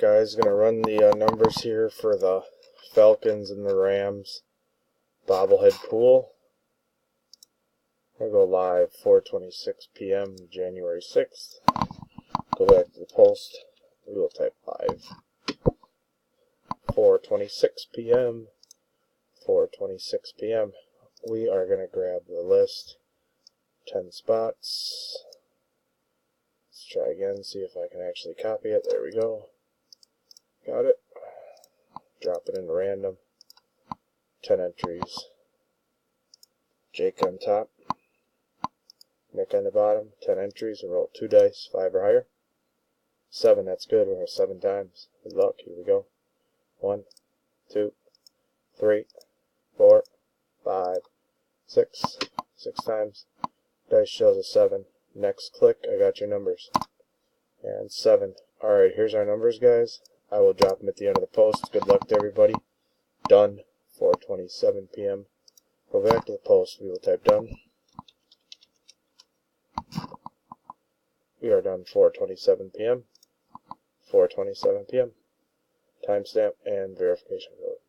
guys, gonna run the numbers here for the Falcons and the Rams bobblehead pool. I'll go live 4:26 p.m. January 6th. Go back to the post. We will type live 4:26 p.m. 4:26 p.m. We are gonna grab the list. 10 spots. Let's try again, see if I can actually copy it. There we go. Got it. Drop it in random. 10 entries. Jake on top. Nick on the bottom. 10 entries and roll 2 dice, 5 or higher. 7, that's good. We're 7 times. Good luck. Here we go. 1, 2, 3, 4, 5, 6. 6 times. Dice shows a 7. Next click, I got your numbers. And 7. Alright, here's our numbers, guys. I will drop them at the end of the post. Good luck to everybody. Done. 4:27 p.m. Go back to the post. We will type done. We are done 4:27 p.m. 4:27 p.m. Timestamp and verification code.